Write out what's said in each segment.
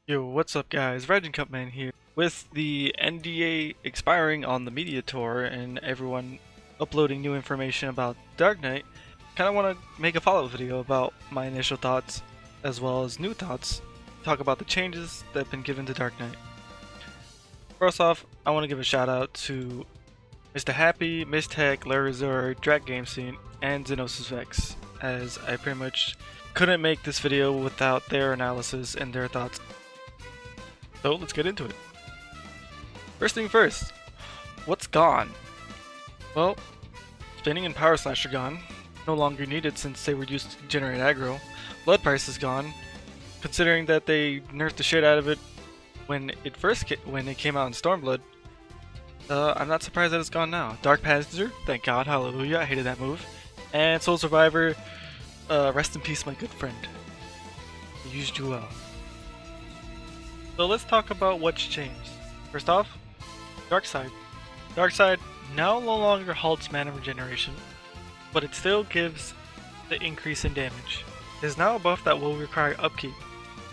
Yo, what's up guys? RaijinCutman here. With the NDA expiring on the MediaTour and everyone uploading new information about Dark Knight, kinda wanna make a follow-up video about my initial thoughts as well as new thoughts, talk about the changes that have been given to Dark Knight. First off, I wanna give a shout out to Mr. Happy, Miss Tech, Larazor, Drak Game Scene, and Xenosis Vex, as I pretty much couldn't make this video without their analysis and their thoughts. So let's get into it. First thing first, what's gone? Well, spinning and power slash are gone, no longer needed since they were used to generate aggro. Blood price is gone, considering that they nerfed the shit out of it when it came out in Stormblood. I'm not surprised that it's gone now. Dark Passenger, thank God, hallelujah, I hated that move. And Soul Survivor, rest in peace my good friend. I used you well. So let's talk about what's changed. First off, Dark Side. Dark Side now no longer halts mana regeneration, but it still gives the increase in damage. It is now a buff that will require upkeep,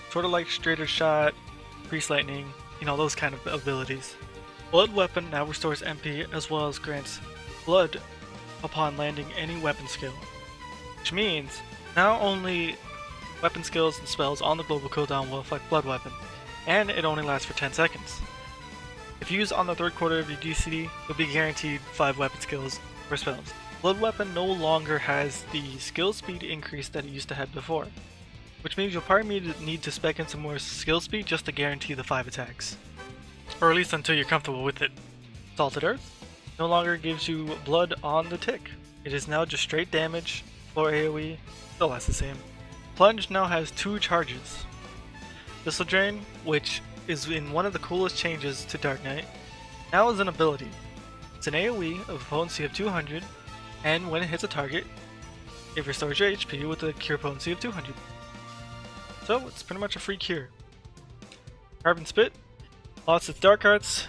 sort of like Straighter Shot, Priest Lightning, those kind of abilities. Blood Weapon now restores MP as well as grants blood upon landing any weapon skill, which means now only weapon skills and spells on the global cooldown will affect Blood Weapon, and it only lasts for 10 seconds. If used on the third quarter of your GCD, you'll be guaranteed 5 weapon skills or spells. Blood Weapon no longer has the skill speed increase that it used to have before, which means you'll probably need to spec in some more skill speed just to guarantee the 5 attacks. Or at least until you're comfortable with it. Salted Earth no longer gives you blood on the tick. It is now just straight damage for AoE, still lasts the same. Plunge now has 2 charges. Thistle Drain, which is in one of the coolest changes to Dark Knight, now is an ability. It's an AoE of a potency of 200, and when it hits a target, it restores your HP with a cure potency of 200. So it's pretty much a free cure. Carbon Spit lost its Dark Arts.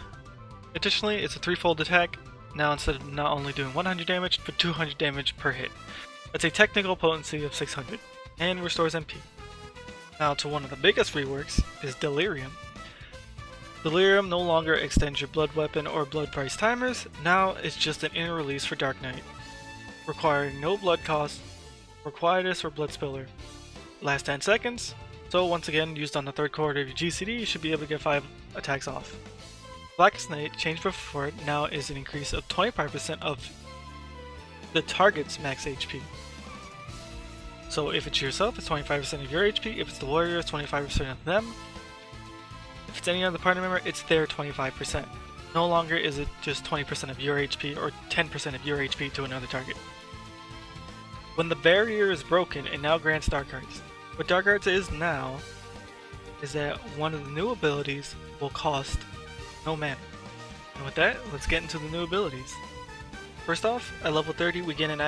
Additionally, it's a 3-fold attack, now instead of not only doing 100 damage, but 200 damage per hit. That's a technical potency of 600, and restores MP. Now to one of the biggest reworks is Delirium. Delirium no longer extends your blood weapon or blood price timers, now it's just an inner release for Dark Knight, requiring no blood cost, or quietus or blood spiller. Lasts 10 seconds, so once again used on the third quarter of your GCD you should be able to get 5 attacks off. Blackest Night, changed before it, now is an increase of 25% of the target's max HP. So if it's yourself, it's 25% of your HP. If it's the warrior, it's 25% of them. If it's any other party member, it's their 25%. No longer is it just 20% of your HP or 10% of your HP to another target. When the barrier is broken, it now grants Dark Arts. What Dark Arts is now is that one of the new abilities will cost no mana. And with that, let's get into the new abilities. First off, at level 30 we gain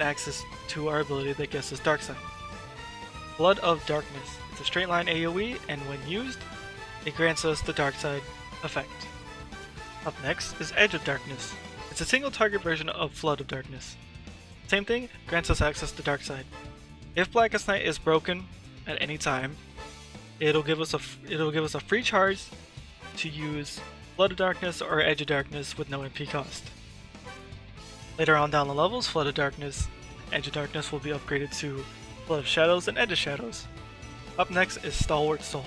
access to our ability that gets us Dark Side. Blood of Darkness. It's a straight line AoE, and when used, it grants us the Dark Side effect. Up next is Edge of Darkness. It's a single target version of Flood of Darkness. Same thing, grants us access to Dark Side. If Blackest Night is broken at any time, it'll give us a free charge to use Flood of Darkness or Edge of Darkness with no MP cost. Later on down the levels, Flood of Darkness, Edge of Darkness will be upgraded to Flood of Shadows and Edge of Shadows. Up next is Stalwart Soul.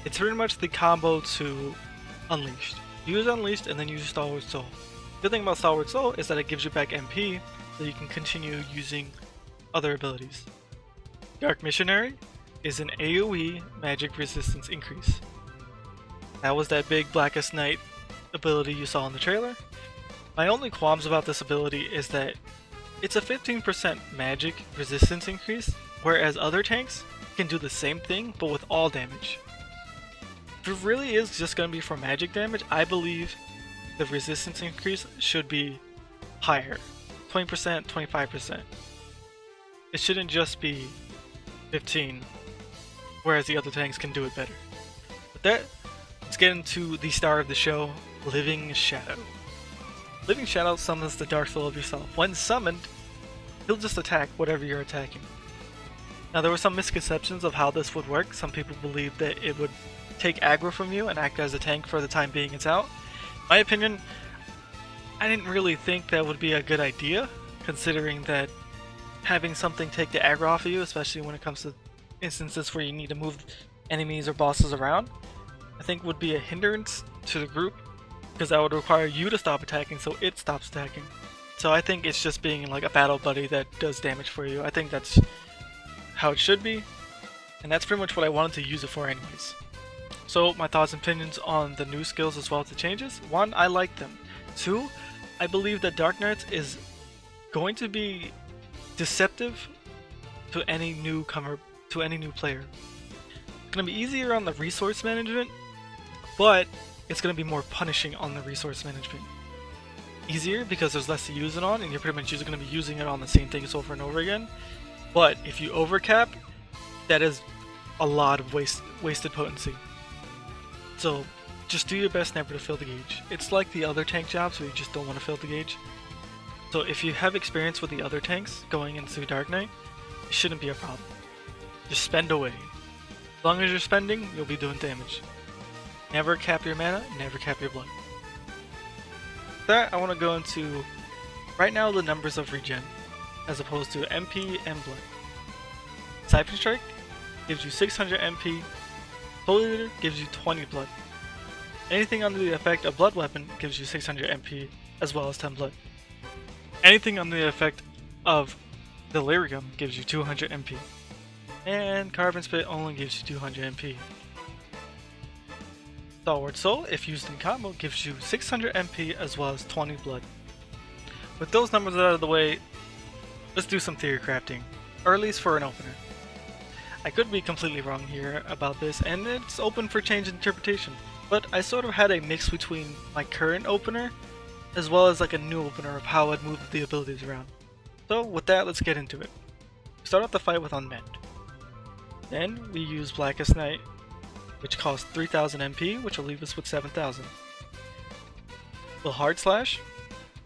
It's pretty much the combo to Unleashed. Use Unleashed and then use Stalwart Soul. The good thing about Stalwart Soul is that it gives you back MP so you can continue using other abilities. Dark Missionary is an AoE magic resistance increase. That was that big Blackest Night ability you saw in the trailer. My only qualms about this ability is that it's a 15% magic resistance increase, whereas other tanks can do the same thing but with all damage. If it really is just going to be for magic damage, I believe the resistance increase should be higher. 20%, 25%. It shouldn't just be 15, whereas the other tanks can do it better. With that, let's get into the star of the show, Living Shadow. Living Shadow summons the Dark Soul of yourself. When summoned, he'll just attack whatever you're attacking. Now there were some misconceptions of how this would work. Some people believed that it would take aggro from you and act as a tank for the time being it's out. In my opinion, I didn't really think that would be a good idea, considering that having something take the aggro off of you, especially when it comes to instances where you need to move enemies or bosses around, I think would be a hindrance to the group, because that would require you to stop attacking so it stops attacking. So I think it's just being like a battle buddy that does damage for you. I think that's how it should be, and that's pretty much what I wanted to use it for anyways. So my thoughts and opinions on the new skills as well as the changes. 1, I like them. 2, I believe that Dark Knight is going to be deceptive to any newcomer, to any new player. It's going to be easier on the resource management, but it's going to be more punishing on the resource management. Easier because there's less to use it on, and you're pretty much going to be using it on the same things over and over again. But if you overcap, that is a lot of wasted potency. So just do your best never to fill the gauge. It's like the other tank jobs where you just don't want to fill the gauge. So if you have experience with the other tanks going into Dark Knight, it shouldn't be a problem. Just spend away. As long as you're spending, you'll be doing damage. Never cap your mana, never cap your blood. With that, I want to go into right now the numbers of regen, as opposed to MP and blood. Siphon Strike gives you 600 MP, Holy Leader gives you 20 blood. Anything under the effect of Blood Weapon gives you 600 MP, as well as 10 blood. Anything under the effect of Delirium gives you 200 MP. And Carbon Spit only gives you 200 MP. Stalwart Soul, if used in combo, gives you 600 MP as well as 20 blood. With those numbers out of the way, let's do some theory crafting, or at least for an opener. I could be completely wrong here about this, and it's open for change in interpretation, but I sort of had a mix between my current opener as well as like a new opener of how I'd move the abilities around. So with that, let's get into it. Start off the fight with Unmanned. Then we use Blackest Night, which costs 3000 MP, which will leave us with 7000. We'll Hard Slash,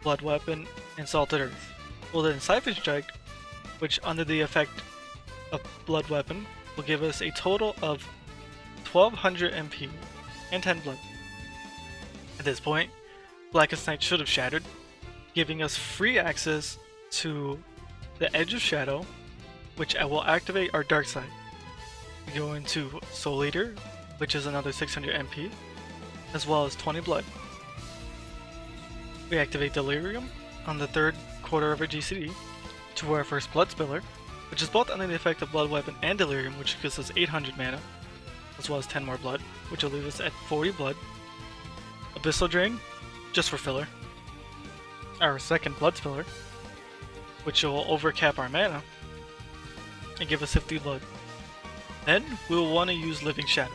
Blood Weapon, and Salted Earth. We'll then Siphon Strike, which under the effect of Blood Weapon will give us a total of 1200 MP and 10 blood. At this point, Blackest Night should have shattered, giving us free access to the Edge of Shadow, which will activate our Dark Side. We go into Soul Eater, which is another 600 MP, as well as 20 blood. We activate Delirium on the third quarter of our GCD to our first Blood Spiller, which is both under the effect of Blood Weapon and Delirium, which gives us 800 mana, as well as 10 more blood, which will leave us at 40 blood. Abyssal Drain, just for filler. Our second Blood Spiller, which will overcap our mana and give us 50 blood. Then we will want to use Living Shadow,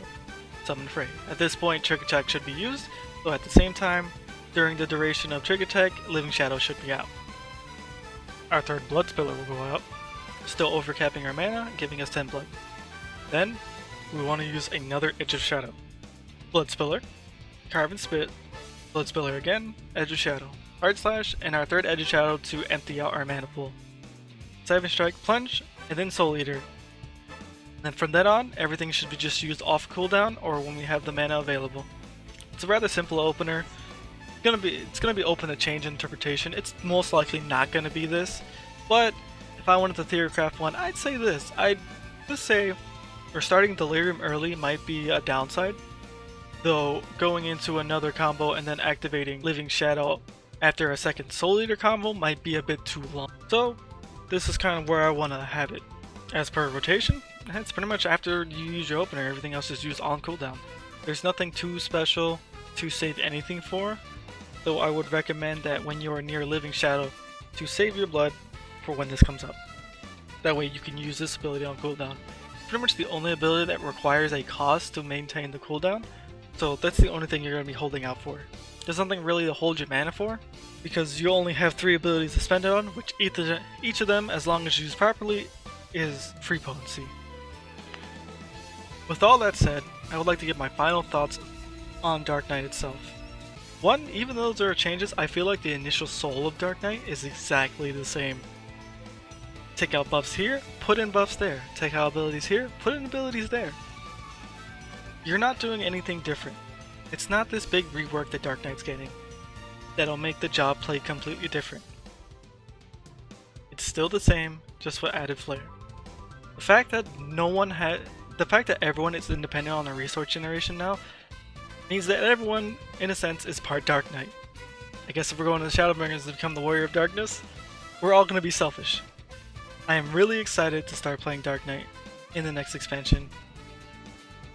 Summon Fray. At this point, Trick Attack should be used, so at the same time, during the duration of Trick Attack, Living Shadow should be out. Our third Blood Spiller will go out, still overcapping our mana, giving us 10 blood. Then, we want to use another Edge of Shadow. Blood Spiller, Carven Spit, Blood Spiller again, Edge of Shadow, Hard Slash, and our third Edge of Shadow to empty out our mana pool. Siphon Strike, Plunge, and then Soul Eater. And then from then on, everything should be just used off cooldown or when we have the mana available. It's a rather simple opener. It's gonna be open to change interpretation. It's most likely not gonna be this, but if I wanted to theorycraft one, I'd say this. I'd just say we're starting Delirium early might be a downside, though going into another combo and then activating Living Shadow after a second Soul Eater combo might be a bit too long. So this is kind of where I want to have it. As per rotation, it's pretty much after you use your opener, everything else is used on cooldown. There's nothing too special to save anything for, though I would recommend that when you are near Living Shadow to save your blood for when this comes up. That way you can use this ability on cooldown. Pretty much the only ability that requires a cost to maintain the cooldown, so that's the only thing you're going to be holding out for. There's nothing really to hold your mana for, because you only have 3 abilities to spend it on, which each of them, as long as used properly, is free potency. With all that said, I would like to give my final thoughts on Dark Knight itself. 1, even though there are changes, I feel like the initial soul of Dark Knight is exactly the same. Take out buffs here, put in buffs there. Take out abilities here, put in abilities there. You're not doing anything different. It's not this big rework that Dark Knight's getting that'll make the job play completely different. It's still the same, just with added flair. The fact that everyone is independent on their resource generation now means that everyone, in a sense, is part Dark Knight. I guess if we're going to the Shadowbringers to become the Warrior of Darkness, we're all going to be selfish. I am really excited to start playing Dark Knight in the next expansion.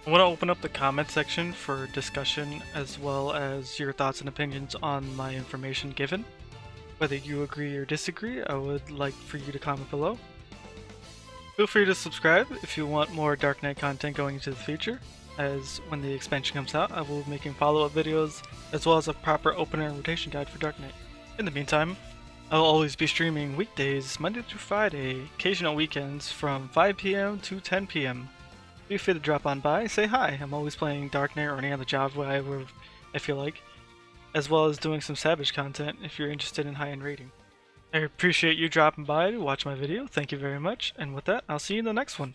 I want to open up the comment section for discussion as well as your thoughts and opinions on my information given. Whether you agree or disagree, I would like for you to comment below. Feel free to subscribe if you want more Dark Knight content going into the future, as when the expansion comes out I will be making follow-up videos as well as a proper opener and rotation guide for Dark Knight. In the meantime, I'll always be streaming weekdays, Monday through Friday, occasional weekends from 5 PM to 10 PM. Feel free to drop on by, say hi. I'm always playing Dark Knight or any other job wherever I feel like, as well as doing some Savage content if you're interested in high-end raiding. I appreciate you dropping by to watch my video, thank you very much, and with that, I'll see you in the next one.